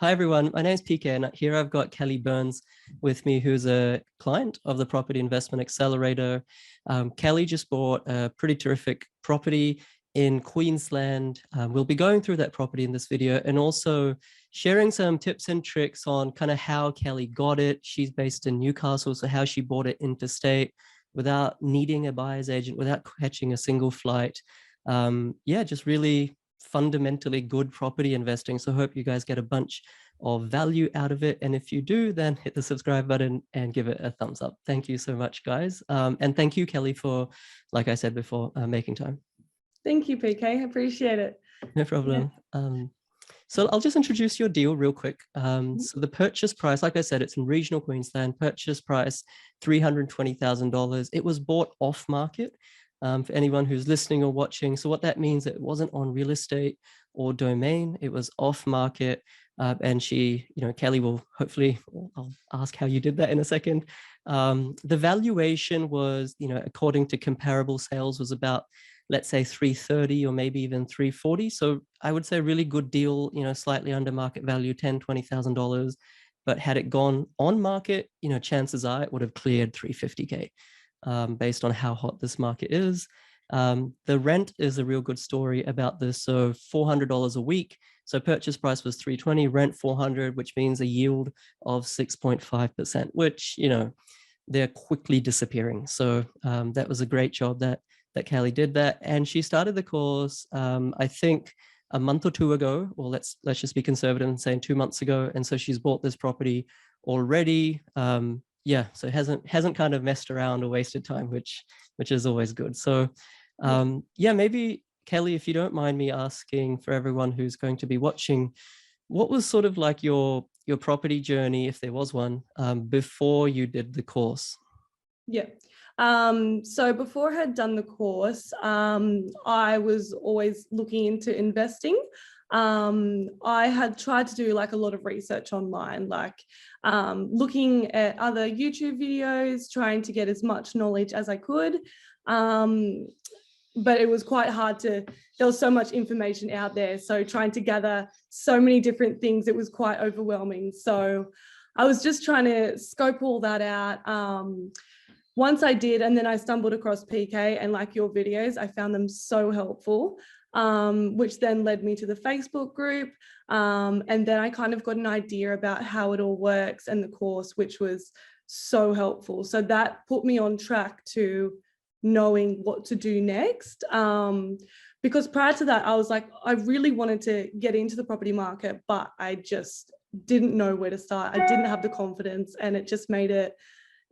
Hi everyone, my name is PK and here I've got Kelly Burns with me, who's a client of the Property Investment Accelerator. Kelly just bought a pretty terrific property in Queensland. We'll be going through that property in this video and also sharing some tips and tricks on kind of how Kelly got it. She's based in Newcastle, so how she bought it interstate without needing a buyer's agent, without catching a single flight. Yeah, just really fundamentally good property investing. So I hope you guys get a bunch of value out of it. And if you do, then hit the subscribe button and give it a thumbs up. Thank you so much, guys. And thank you, Kelly, for, like I said before, making time. Thank you, PK. I appreciate it. No problem. Yeah. So I'll just introduce your deal real quick. So the purchase price, like I said, it's in regional Queensland. Purchase price, $320,000. It was bought off market. For anyone who's listening or watching. So what that means, it wasn't on real estate or domain, it was off market. And she, Kelly will hopefully, I'll ask how you did that in a second. The valuation was, according to comparable sales, was about, let's say 330 or maybe even 340. So I would say a really good deal, slightly under market value, $10,000, $20,000. But had it gone on market, chances are it would have cleared 350K. Based on how hot this market is. The rent is a real good story about this. So $400 a week. So purchase price was $320, rent $400, which means a yield of 6.5%, which, they're quickly disappearing. So that was a great job that Kelly did that. And she started the course, I think a month or two ago, or let's just be conservative and say 2 months ago. And so she's bought this property already. Yeah, so it hasn't kind of messed around or wasted time, which is always good. So yeah, maybe Kelly, if you don't mind me asking for everyone who's going to be watching, what was sort of like your property journey, if there was one, before you did the course? Yeah. So before I had done the course, I was always looking into investing. I had tried to do like a lot of research online, like looking at other YouTube videos, trying to get as much knowledge as I could. But it was quite hard there was so much information out there. So trying to gather so many different things, it was quite overwhelming. So I was just trying to scope all that out. Once I did, and then I stumbled across PK and like your videos, I found them so helpful. Which then led me to the Facebook group. And then I kind of got an idea about how it all works and the course, which was so helpful. So that put me on track to knowing what to do next. Because prior to that, I was like, I really wanted to get into the property market, but I just didn't know where to start. I didn't have the confidence, and it just made it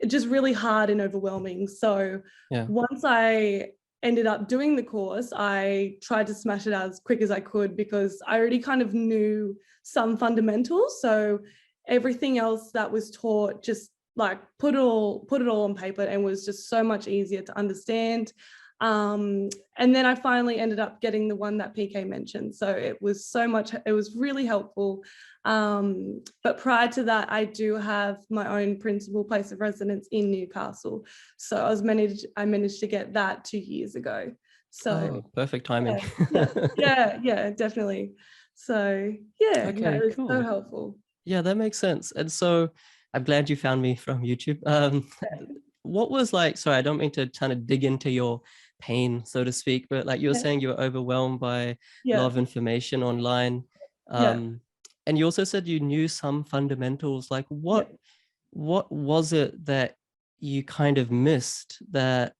just really hard and overwhelming. So yeah. Once I ended up doing the course, I tried to smash it out as quick as I could because I already kind of knew some fundamentals. So everything else that was taught, just like put it all on paper, and was just so much easier to understand. And then I finally ended up getting the one that PK mentioned. So it was really helpful. But prior to that, I do have my own principal place of residence in Newcastle. So I managed to get that 2 years ago. So perfect timing. Yeah, definitely. So yeah, okay, it was cool. so helpful. Yeah, that makes sense. And so I'm glad you found me from YouTube. What was like, sorry, I don't mean to kind of dig into your pain, so to speak, but like you were saying, you were overwhelmed by a lot of information online. And you also said you knew some fundamentals. Like what was it that you kind of missed that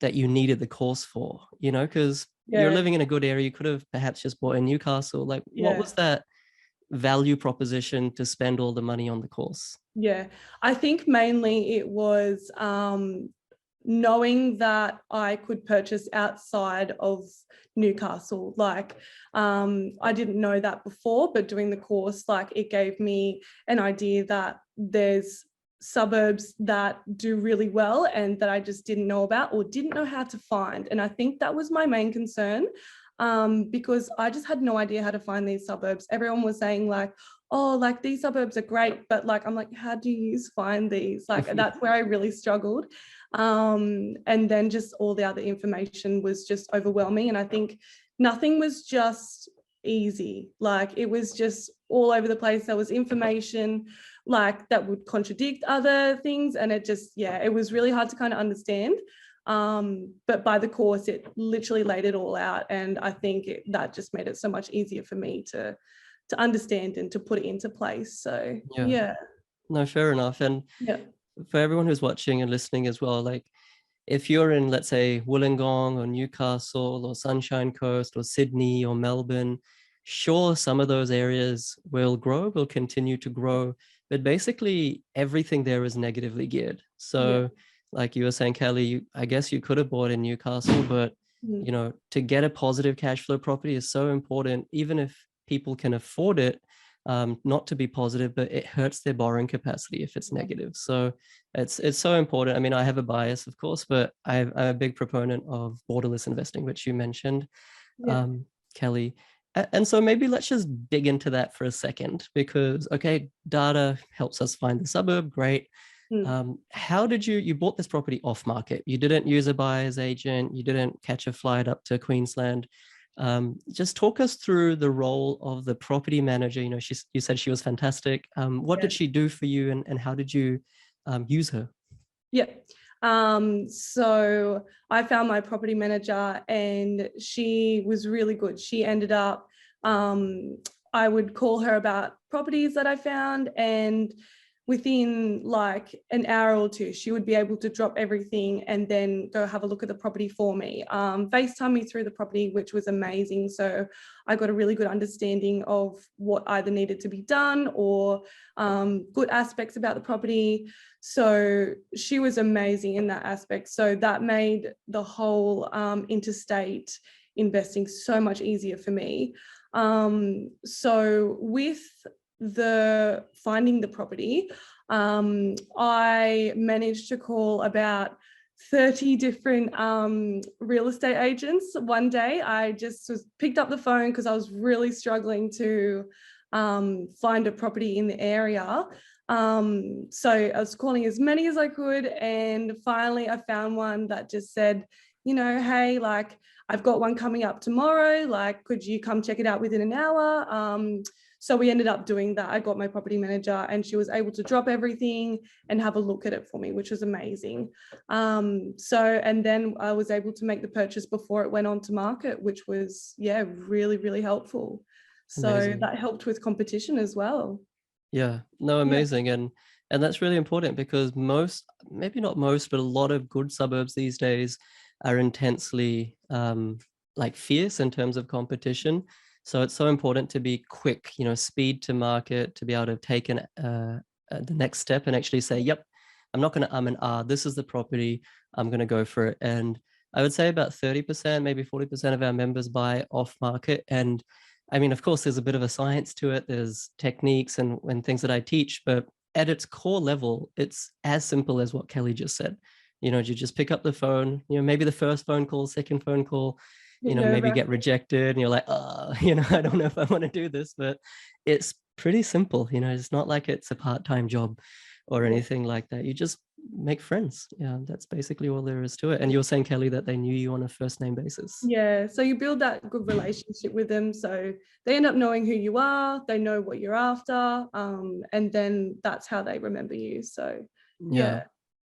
you needed the course for, because you're living in a good area. You could have perhaps just bought in Newcastle. Like what was that value proposition to spend all the money on the course? Yeah, I think mainly it was knowing that I could purchase outside of Newcastle. Like I didn't know that before, but doing the course, like it gave me an idea that there's suburbs that do really well and that I just didn't know about or didn't know how to find. And I think that was my main concern. Because I just had no idea how to find these suburbs. Everyone was saying like, oh, like these suburbs are great, but like, I'm like, how do you find these? Like, that's where I really struggled. And then just all the other information was just overwhelming. And I think nothing was just easy. Like it was just all over the place. There was information like that would contradict other things, and it just, yeah, it was really hard to kind of understand. But by the course, it literally laid it all out, and I think that just made it so much easier for me to understand and to put it into place. So Yeah. yeah. No, fair enough. And Yeah. for everyone who's watching and listening as well, like if you're in, let's say, Wollongong or Newcastle or Sunshine Coast or Sydney or Melbourne, sure, some of those areas will grow, will continue to grow, but basically everything there is negatively geared. So like you were saying, Kelly, I guess you could have bought in Newcastle, but you know, to get a positive cash flow property is so important, even if people can afford it, not to be positive, but it hurts their borrowing capacity if it's negative. So it's so important. I mean, I have a bias, of course, but I'm a big proponent of borderless investing, which you mentioned, Kelly. And so maybe let's just dig into that for a second, because, okay, data helps us find the suburb. Great. How did you bought this property off market? You didn't use a buyer's agent. You didn't catch a flight up to Queensland. Just talk us through the role of the property manager. You know, you said she was fantastic. What did she do for you, and how did you use her? Yeah. So I found my property manager, and she was really good. She ended up, I would call her about properties that I found, and within like an hour or two, she would be able to drop everything and then go have a look at the property for me. FaceTime me through the property, which was amazing. So I got a really good understanding of what either needed to be done or good aspects about the property. So she was amazing in that aspect. So that made the whole interstate investing so much easier for me. So with the finding the property, I managed to call about 30 different real estate agents one day. I just picked up the phone because I was really struggling to find a property in the area. So I was calling as many as I could, and finally I found one that just said, you know, hey, like I've got one coming up tomorrow, like could you come check it out within an hour? So we ended up doing that. I got my property manager, and she was able to drop everything and have a look at it for me, which was amazing. And then I was able to make the purchase before it went on to market, which was, yeah, really, really helpful. So Amazing. that helped with competition as well. Yeah, no, amazing. And that's really important, because most, maybe not most, but a lot of good suburbs these days are intensely like fierce in terms of competition. So it's so important to be quick, you know, speed to market, to be able to take the next step and actually say, yep, I'm not going to and this is the property, I'm going to go for it. And I would say about 30%, maybe 40% of our members buy off market. And I mean, of course, there's a bit of a science to it. There's techniques and things that I teach, but at its core level, it's as simple as what Kelly just said. You know, you just pick up the phone, you know, maybe the first phone call, second phone call, you know, maybe get rejected and you're like, you know, I don't know if I want to do this, but it's pretty simple. You know, it's not like it's a part-time job or anything like that. You just make friends. Yeah, that's basically all there is to it. And you were saying, Kelly, that they knew you on a first name basis. Yeah, so you build that good relationship with them. So they end up knowing who you are, they know what you're after, and then that's how they remember you. So yeah.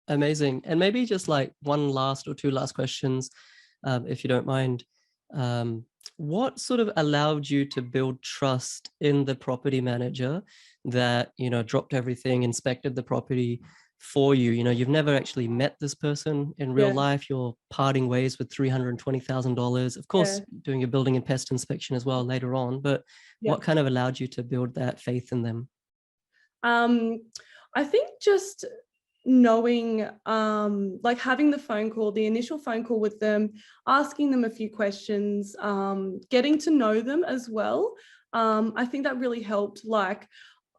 Amazing. And maybe just like one last or two last questions, if you don't mind. What sort of allowed you to build trust in the property manager that, you know, dropped everything, inspected the property for you? You know, you've never actually met this person in real life. You're parting ways with $320,000. Of course, doing your building and pest inspection as well later on. But what kind of allowed you to build that faith in them? I think just knowing, like having the phone call, the initial phone call with them, asking them a few questions, getting to know them as well. I think that really helped. Like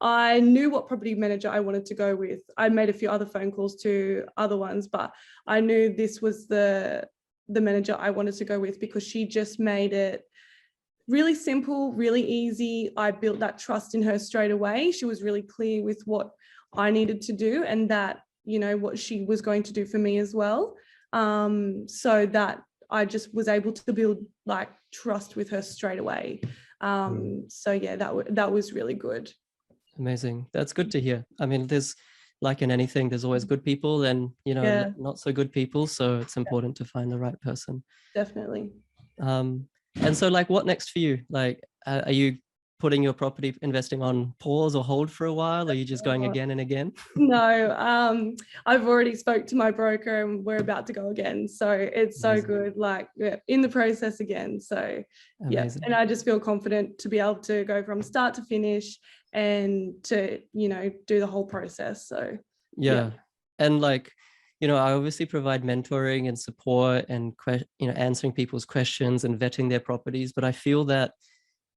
I knew what property manager I wanted to go with. I made a few other phone calls to other ones, but I knew this was the manager I wanted to go with because she just made it really simple, really easy. I built that trust in her straight away. She was really clear with what I needed to do and that, you know, what she was going to do for me as well. So that I just was able to build like trust with her straight away. So yeah, that was really good. Amazing. That's good to hear. I mean, there's, like in anything, there's always good people and, Yeah, not so good people. So it's important to find the right person. definitely. And so like, what next for you? Like, are you putting your property investing on pause or hold for a while? Or are you just going again and again? No, I've already spoke to my broker and we're about to go again. So it's so Amazing. good, like in the process again. So yeah, Amazing. and I just feel confident to be able to go from start to finish and to, do the whole process. So Yeah. And like, I obviously provide mentoring and support and, answering people's questions and vetting their properties, but I feel that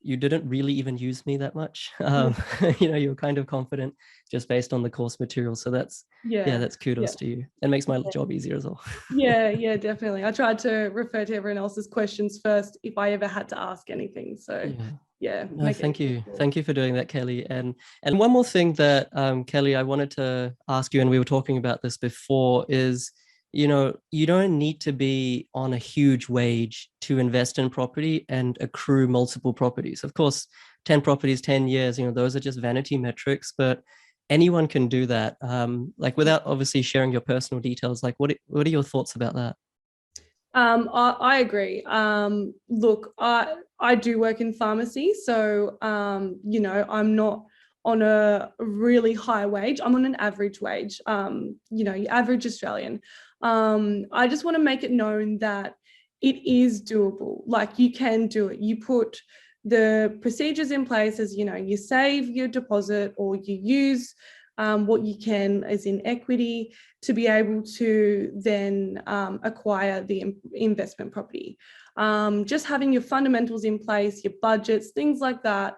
you didn't really even use me that much. You were kind of confident just based on the course material. So that's yeah, kudos to you. It makes my job easier as well. yeah, definitely. I tried to refer to everyone else's questions first if I ever had to ask anything. So yeah, No, thank you. Thank you for doing that, Kelly. And one more thing that, Kelly, I wanted to ask you, and we were talking about this before, is, you don't need to be on a huge wage to invest in property and accrue multiple properties. Of course, 10 properties, 10 years, those are just vanity metrics, but anyone can do that. Like without obviously sharing your personal details, like what are your thoughts about that? I agree. Look, I do work in pharmacy, so I'm not on a really high wage. I'm on an average wage. Your average Australian. I just want to make it known that it is doable. Like you can do it. You put the procedures in place, as you save your deposit or you use what you can as in equity to be able to then acquire the investment property. Just having your fundamentals in place, your budgets, things like that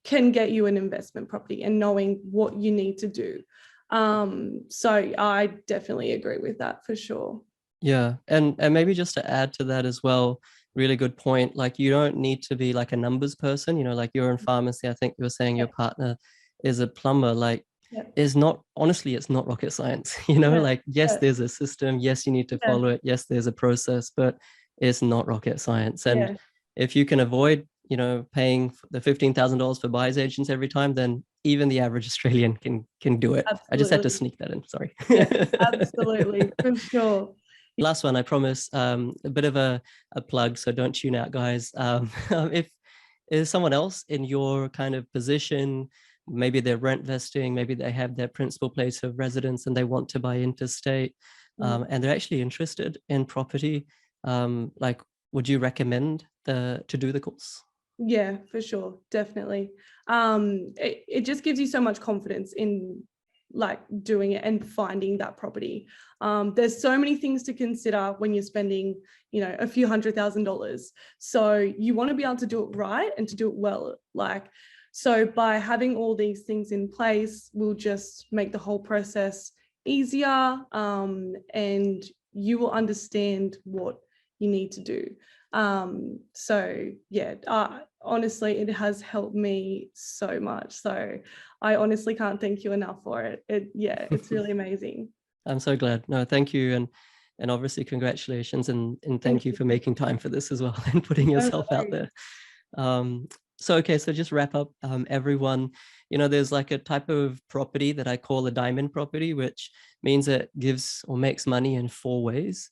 can get you an investment property and knowing what you need to do. So I definitely agree with that for sure. Yeah. And maybe just to add to that as well, really good point. Like you don't need to be like a numbers person, like you're in pharmacy. I think you were saying your partner is a plumber. Like Yeah. is not, honestly, it's not rocket science, like, yes, there's a system. Yes, you need to follow it. Yes, there's a process, but it's not rocket science. And if you can avoid, paying the $15,000 for buyer's agents every time, then even the average Australian can do it. Absolutely. I just had to sneak that in. Sorry. Yeah, absolutely, for sure. Last one, I promise, a bit of a plug, so don't tune out, guys. If there's someone else in your kind of position, maybe they're rent vesting, maybe they have their principal place of residence and they want to buy interstate, and they're actually interested in property, like, would you recommend to do the course? Yeah, for sure, definitely. It just gives you so much confidence in like doing it and finding that property. There's so many things to consider when you're spending, a few $100,000. So you want to be able to do it right and to do it well. So by having all these things in place will just make the whole process easier, and you will understand what you need to do. So yeah, honestly, it has helped me so much. So I honestly can't thank you enough for it. It's really amazing. I'm so glad. No, thank you. And obviously congratulations and thank you for making time for this as well and putting yourself out there. So, okay, so just wrap up, everyone, there's like a type of property that I call a diamond property, which means it gives or makes money in 4 ways: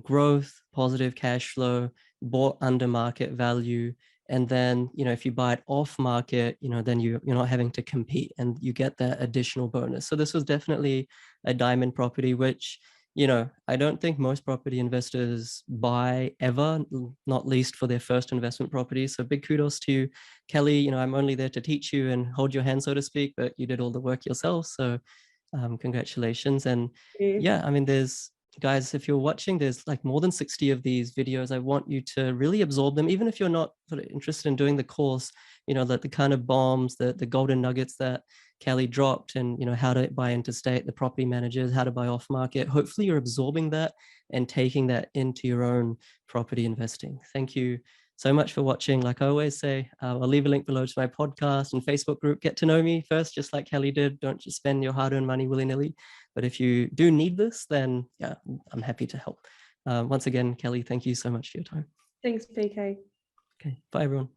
growth, positive cash flow, bought under market value. And then, if you buy it off market, then you're not having to compete and you get that additional bonus. So this was definitely a diamond property, which, I don't think most property investors buy ever, not least for their first investment property. So big kudos to you, Kelly. I'm only there to teach you and hold your hand, so to speak, but you did all the work yourself. So congratulations. And yeah, I mean, guys, if you're watching, there's like more than 60 of these videos. I want you to really absorb them, even if you're not sort of interested in doing the course, like the kind of bombs, the golden nuggets that Kelly dropped, and how to buy interstate, the property managers, how to buy off market. Hopefully you're absorbing that and taking that into your own property investing. Thank you so much for watching. Like I always say, I'll leave a link below to my podcast and Facebook group. Get to know me first, just like Kelly did. Don't just spend your hard-earned money willy-nilly. But if you do need this, then yeah, I'm happy to help. Once again, Kelly, thank you so much for your time. Thanks, PK. Okay, bye everyone.